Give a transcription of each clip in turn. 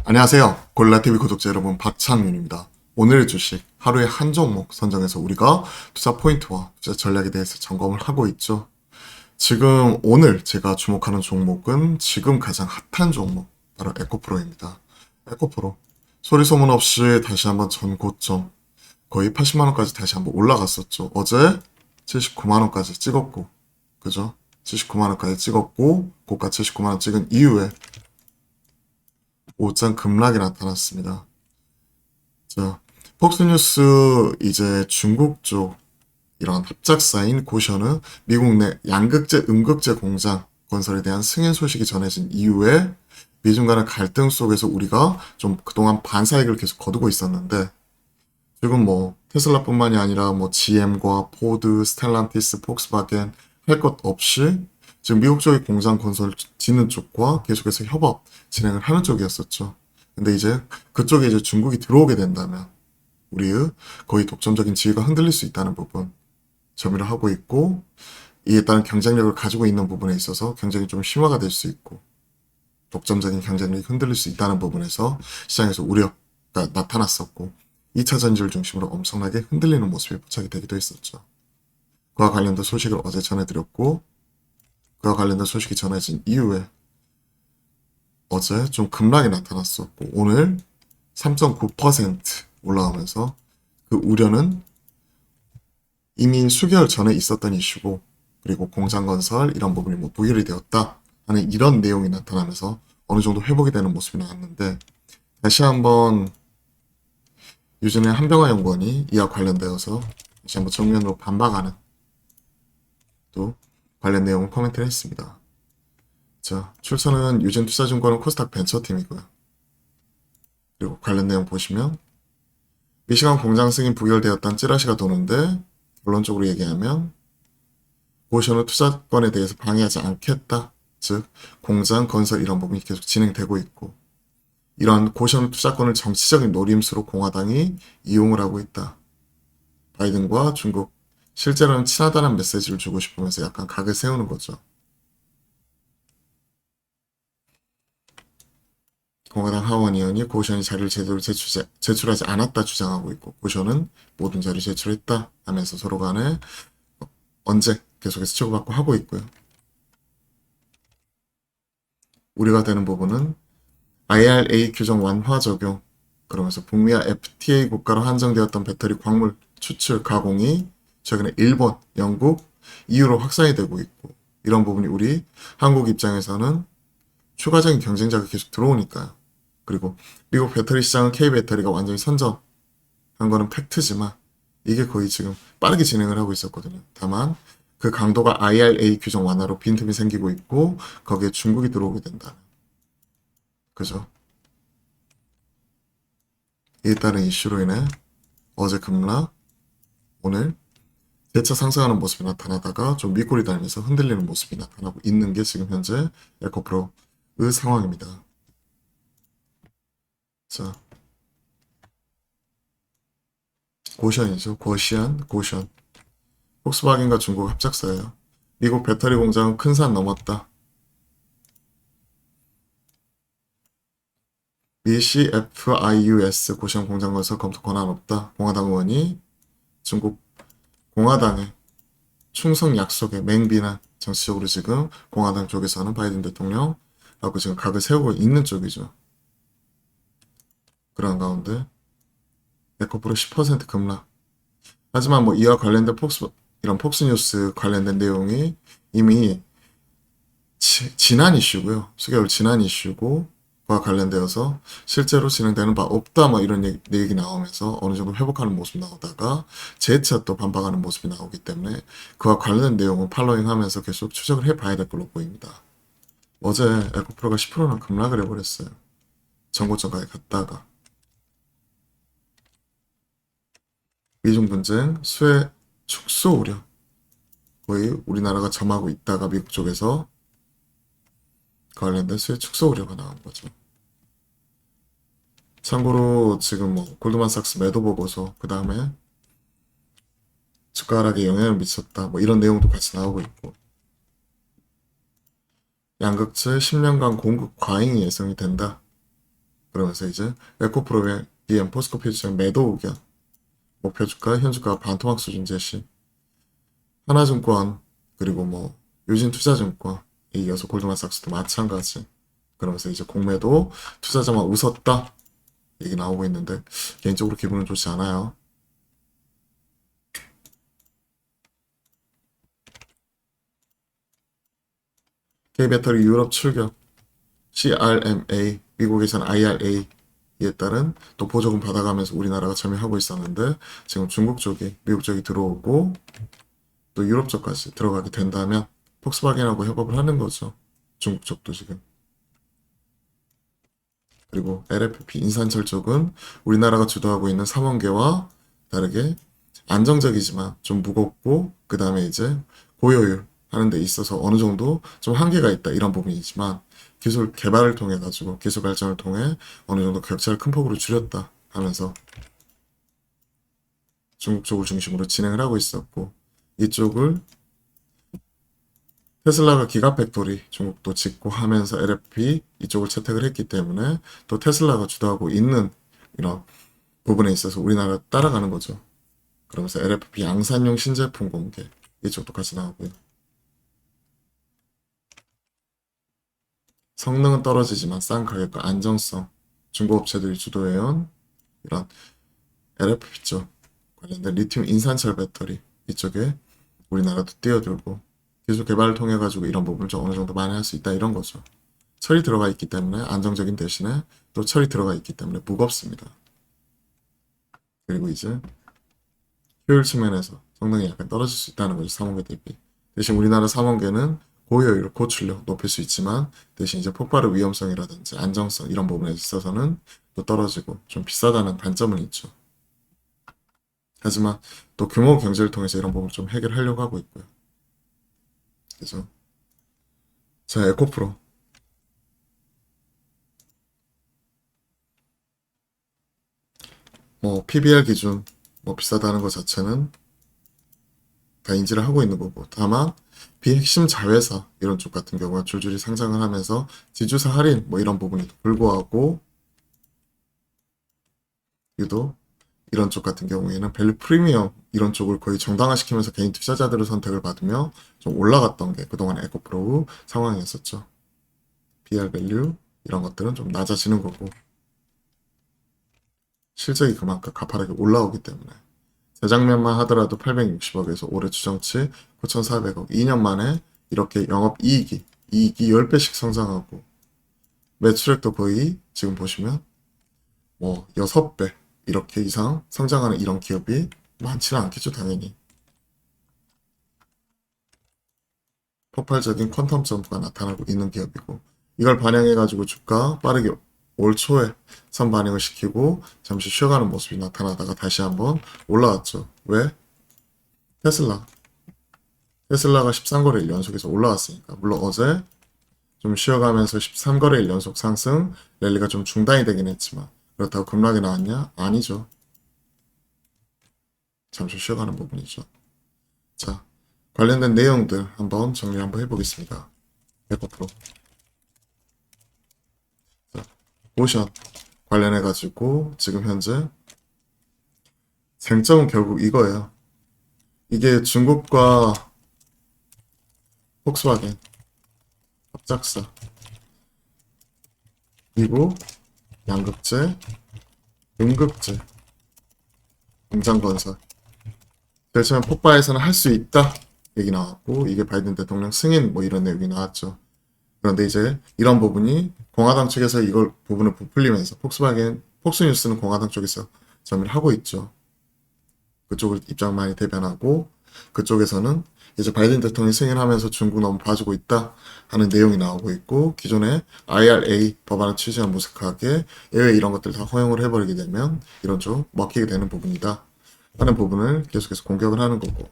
안녕하세요. 골라TV 구독자 여러분, 박창윤입니다. 오늘의 주식 하루에 한 종목 선정해서 우리가 투자 포인트와 투자 전략에 대해서 점검을 하고 있죠. 지금 오늘 제가 주목하는 종목은 지금 가장 핫한 종목, 바로 에코프로입니다. 에코프로. 소리 소문 없이 다시 한번 전 고점, 거의 80만원까지 다시 한번 올라갔었죠. 어제 79만원까지 찍었고, 그죠? 79만원까지 찍었고, 고가 79만원 찍은 이후에 오장 급락이 나타났습니다. 자, 폭스뉴스 이제 중국 쪽 이런 합작사인 고션은 미국 내 양극재, 음극재 공장 건설에 대한 승인 소식이 전해진 이후에 미중 간의 갈등 속에서 우리가 좀 그동안 반사익을 계속 거두고 있었는데 지금 뭐 테슬라뿐만이 아니라 뭐 GM과 포드, 스텔란티스, 폭스바겐 할 것 없이 지금 미국 쪽의 공장 건설 짓는 쪽과 계속해서 협업 진행을 하는 쪽이었었죠. 근데 이제 그쪽에 이제 중국이 들어오게 된다면 우리의 거의 독점적인 지위가 흔들릴 수 있다는 부분 점유를 하고 있고, 이에 따른 경쟁력을 가지고 있는 부분에 있어서 경쟁이 좀 심화가 될 수 있고 독점적인 경쟁력이 흔들릴 수 있다는 부분에서 시장에서 우려가 나타났었고 2차 전지를 중심으로 엄청나게 흔들리는 모습이 포착이 되기도 했었죠. 그와 관련된 소식을 어제 전해드렸고, 그와 관련된 소식이 전해진 이후에 어제 좀 급락이 나타났었고 오늘 3.9% 올라오면서 그 우려는 이미 수개월 전에 있었던 이슈고, 그리고 공장건설 이런 부분이 뭐 부결이 되었다 하는 이런 내용이 나타나면서 어느 정도 회복이 되는 모습이 나왔는데, 다시 한번 유진의 한병화 연구원이 이와 관련되어서 다시 한번 정면으로 반박하는 또 관련 내용을 코멘트를 했습니다. 자, 출처는 유진투자증권은 코스닥 벤처팀이고요. 그리고 관련 내용 보시면 미시간 공장 승인 부결되었다는 찌라시가 도는데, 결론적으로 얘기하면 고션의 투자권에 대해서 방해하지 않겠다. 즉 공장 건설 이런 부분이 계속 진행되고 있고, 이런 고션의 투자권을 정치적인 노림수로 공화당이 이용을 하고 있다. 바이든과 중국 실제로는 친하다는 메시지를 주고 싶으면서 약간 각을 세우는 거죠. 공화당 하원 의원이 고션이 자료를 제대로 제출하지 않았다 주장하고 있고, 고션은 모든 자료를 제출했다 하면서 서로 간에 언제 계속해서 치고받고 하고 있고요. 우려가 되는 부분은 IRA 규정 완화 적용, 그러면서 북미와 FTA 국가로 한정되었던 배터리 광물 추출 가공이 최근에 일본, 영국, EU로 확산이 되고 있고, 이런 부분이 우리 한국 입장에서는 추가적인 경쟁자가 계속 들어오니까요. 그리고 미국 배터리 시장은 K배터리가 완전히 선점한 거는 팩트지만 이게 거의 지금 빠르게 진행을 하고 있었거든요. 다만 그 강도가 IRA 규정 완화로 빈틈이 생기고 있고, 거기에 중국이 들어오게 된다면, 그죠? 이에 따른 이슈로 인해 어제 급락, 오늘 재차 상승하는 모습이 나타나다가 좀 밑골이 달면서 흔들리는 모습이 나타나고 있는 게 지금 현재 에코프로의 상황입니다. 자, 고션이죠. 고션. 폭스바겐과 중국 합작사예요. 미국 배터리 공장은 큰 산 넘었다. 미 CFIUS 고시원 공장 건설 검토 권한 없다. 공화당 의원이 중국 공화당의 충성 약속에 맹비난, 정치적으로 지금 공화당 쪽에서는 바이든 대통령하고 지금 각을 세우고 있는 쪽이죠. 그런 가운데 에코프로 10% 급락. 하지만 뭐 이와 관련된 이런 폭스뉴스 관련된 내용이 이미 지난 이슈고요. 수개월 지난 이슈고, 과 관련되어서 실제로 진행되는 바 없다 뭐 이런 얘기 나오면서 어느 정도 회복하는 모습 나오다가 재차 또 반박하는 모습이 나오기 때문에 그와 관련된 내용을 팔로잉하면서 계속 추적을 해봐야 될 걸로 보입니다. 어제 에코프로가 10%나 급락을 해버렸어요. 전고점까지 갔다가 미중 분쟁 수혜 축소 우려, 거의 우리나라가 점하고 있다가 미국 쪽에서 관련된 수혜 축소 우려가 나온 거죠. 참고로 지금 뭐 골드만삭스 매도 보고서 그 다음에 주가 하락에 영향을 미쳤다 뭐 이런 내용도 같이 나오고 있고, 양극재 10년간 공급 과잉이 예상이 된다. 그러면서 이제 에코프로의 BM 포스코 퓨처 매도 의견, 목표 주가, 현주가 반토막 수준 제시, 하나증권, 그리고 뭐 유진투자증권, 이어서 골드만삭스도 마찬가지. 그러면서 이제 공매도 투자자만 웃었다 얘기 나오고 있는데 개인적으로 기분은 좋지 않아요. K배터리 유럽 출격, CRMA, 미국에선 IRA에 따른 또 보조금 받아가면서 우리나라가 참여하고 있었는데 지금 중국 쪽이, 미국 쪽이 들어오고 또 유럽 쪽까지 들어가게 된다면 폭스바겐하고 협업을 하는 거죠. 중국 쪽도 지금. 그리고 LFP 인산철 쪽은 우리나라가 주도하고 있는 삼원계와 다르게 안정적이지만 좀 무겁고 그 다음에 이제 고효율 하는 데 있어서 어느 정도 좀 한계가 있다 이런 부분이지만 기술 개발을 통해 가지고 기술 발전을 통해 어느 정도 격차를 큰 폭으로 줄였다 하면서 중국 쪽을 중심으로 진행을 하고 있었고 이쪽을 테슬라가 기가팩토리 중국도 짓고 하면서 LFP 이쪽을 채택을 했기 때문에 또 테슬라가 주도하고 있는 이런 부분에 있어서 우리나라가 따라가는 거죠. 그러면서 LFP 양산용 신제품 공개 이쪽도 같이 나오고요. 성능은 떨어지지만 싼 가격과 안정성 중고 업체들이 주도해온 이런 LFP 쪽 관련된 리튬 인산철 배터리 이쪽에 우리나라도 뛰어들고 기술 개발을 통해 가지고 이런 부분을 좀 어느 정도 만회할 수 있다 이런 거죠. 철이 들어가 있기 때문에 안정적인 대신에 또 철이 들어가 있기 때문에 무겁습니다. 그리고 이제 효율 측면에서 성능이 약간 떨어질 수 있다는 거죠. 삼원계 대비. 대신 우리나라 삼원계는 고효율, 고출력 높일 수 있지만 대신 이제 폭발의 위험성이라든지 안정성 이런 부분에 있어서는 또 떨어지고 좀 비싸다는 단점은 있죠. 하지만 또 규모 경제를 통해서 이런 부분을 좀 해결하려고 하고 있고요. 그래서 자, 에코프로 뭐 PBR 기준 뭐 비싸다는 것 자체는 다 인지를 하고 있는 거고 다만 비핵심 자회사 이런 쪽 같은 경우가 줄줄이 상장을 하면서 지주사 할인 뭐 이런 부분에도 불구하고 유독 이런 쪽 같은 경우에는 밸류 프리미엄 이런 쪽을 거의 정당화시키면서 개인 투자자들의 선택을 받으며 좀 올라갔던 게 그동안 에코프로 상황이었었죠. BR 밸류 이런 것들은 좀 낮아지는 거고 실적이 그만큼 가파르게 올라오기 때문에 재작년만 하더라도 860억에서 올해 추정치 9,400억 2년 만에 이렇게 이익이 10배씩 성장하고 매출액도 거의 지금 보시면 뭐 6배 이렇게 이상 성장하는 이런 기업이 많지는 않겠죠 당연히. 폭발적인 퀀텀 점프가 나타나고 있는 기업이고 이걸 반영해가지고 주가 빠르게 올 초에 선반영을 시키고 잠시 쉬어가는 모습이 나타나다가 다시 한번 올라왔죠. 왜? 테슬라. 테슬라가 13거래일 연속해서 올라왔으니까. 물론 어제 좀 쉬어가면서 13거래일 연속 상승 랠리가 좀 중단이 되긴 했지만 그렇다고 급락이 나왔냐? 아니죠. 잠시 쉬어가는 부분이죠. 자, 관련된 내용들 한번 정리 한번 해보겠습니다. 100%. 자, 오션 관련해가지고 지금 현재 쟁점은 결국 이거예요. 이게 중국과 폭스바겐 합작사 그리고 양극재, 음극재, 공장건설 제일 처음에 폭발해서는 할 수 있다 얘기 나왔고 이게 바이든 대통령 승인 뭐 이런 내용이 나왔죠. 그런데 이제 이런 부분이 공화당 측에서 이걸 부분을 부풀리면서 폭스뉴스는 공화당 쪽에서 점유를 하고 있죠. 그쪽을 입장 많이 대변하고 그쪽에서는 이제 바이든 대통령이 승인하면서 중국 너무 봐주고 있다 하는 내용이 나오고 있고 기존에 IRA 법안을 취지한 무색하게 예외 이런 것들 다 허용을 해버리게 되면 이런 쪽 먹히게 되는 부분이다 하는 부분을 계속해서 공격을 하는 거고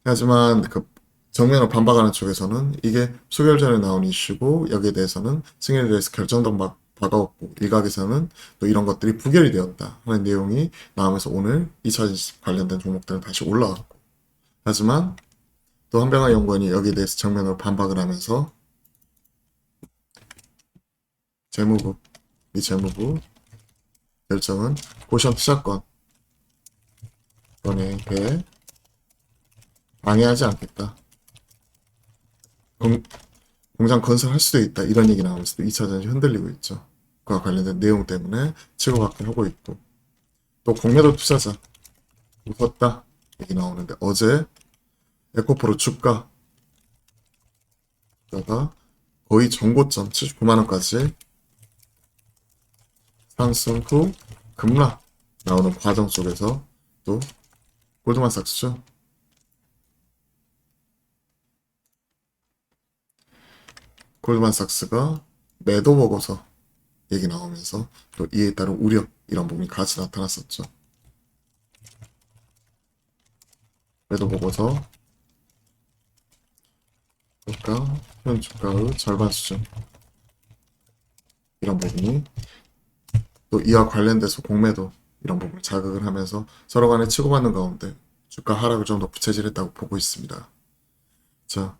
하지만 그 정면으로 반박하는 쪽에서는 이게 수개월 전에 나온 이슈고 여기에 대해서는 승인에 대해서 결정된 바가 없고 일각에서는 또 이런 것들이 부결이 되었다 하는 내용이 나오면서 오늘 2차 관련된 종목들은 다시 올라왔고 하지만 또 한병화 연구원이 여기에 대해서 정면으로 반박을 하면서 재무부 이 재무부 결정은 고시원 투자권 은행에 방해하지 않겠다. 공장 건설할 수도 있다. 이런 얘기 나오면서도 2차 전지 흔들리고 있죠. 그와 관련된 내용 때문에 치고받기 하고 있고, 또 공매도 투자자 웃었다 얘기 나오는데, 어제 에코프로 주가가 거의 전고점 79만원까지 상승 후 급락 나오는 과정 속에서 또 골드만삭스죠. 골드만삭스가 매도 보고서 얘기 나오면서 또 이에 따른 우려 이런 부분이 같이 나타났었죠. 매도 보고서 주가, 현 주가의 절반 수준 이런 부분이 또 이와 관련돼서 공매도 이런 부분을 자극을 하면서 서로 간에 치고받는 가운데 주가 하락을 좀 더 부채질했다고 보고 있습니다. 자,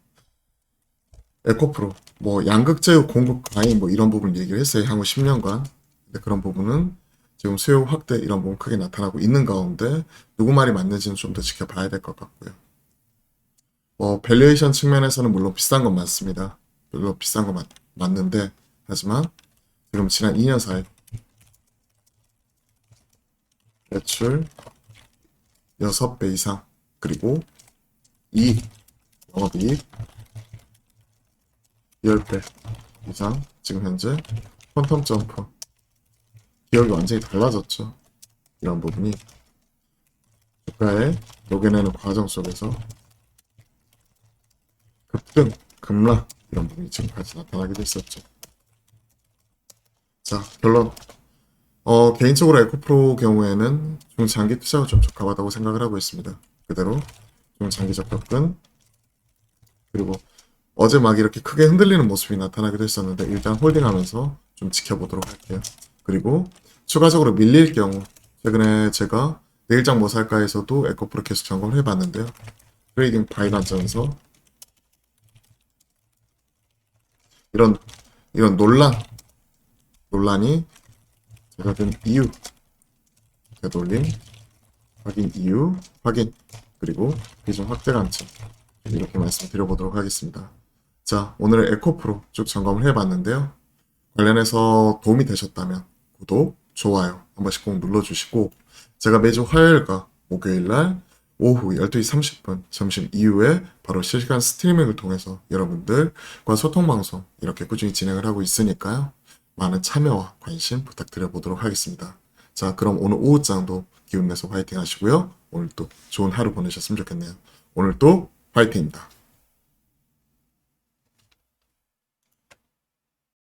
에코프로 뭐 양극재의 공급 과잉 뭐 이런 부분 얘기를 했어요. 향후 10년간. 근데 그런 부분은 지금 수요 확대 이런 부분 크게 나타나고 있는 가운데 누구 말이 맞는지는 좀 더 지켜봐야 될 것 같고요. 뭐 밸류에이션 측면에서는 물론 비싼 건 맞습니다. 물론 비싼 건 맞는데 하지만 지금 지난 2년 사이 매출 6배 이상 그리고 이익 영업이익 10배 이상 지금 현재 퀀텀 점프 기억이 완전히 달라졌죠. 이런 부분이 주가에 녹여내는 과정 속에서 급등, 급락 이런 부분이 지금까지 나타나기도 했었죠. 자, 결론. 개인적으로 에코프로 경우에는 중장기 투자가 좀 적합하다고 생각을 하고 있습니다. 그대로 중장기적 접근 그리고 어제 막 이렇게 크게 흔들리는 모습이 나타나기도 했었는데 일단 홀딩하면서 좀 지켜보도록 할게요. 그리고 추가적으로 밀릴 경우 최근에 제가 내일장 뭐 살까에서도 에코프로 계속 점검을 해봤는데요. 트레이딩 파일 관점에서 이런 논란이 제가 된 이유 되돌림 확인 이유 확인 그리고 비중 확대 관점 이렇게 말씀드려보도록 하겠습니다. 자, 오늘 에코프로 쭉 점검을 해봤는데요. 관련해서 도움이 되셨다면 구독, 좋아요 한 번씩 꼭 눌러주시고 제가 매주 화요일과 목요일날 오후 12시 30분 점심 이후에 바로 실시간 스트리밍을 통해서 여러분들과 소통방송 이렇게 꾸준히 진행을 하고 있으니까요. 많은 참여와 관심 부탁드려보도록 하겠습니다. 자, 그럼 오늘 오후장도 기운내서 화이팅 하시고요. 오늘 또 좋은 하루 보내셨으면 좋겠네요. 오늘 또 화이팅입니다.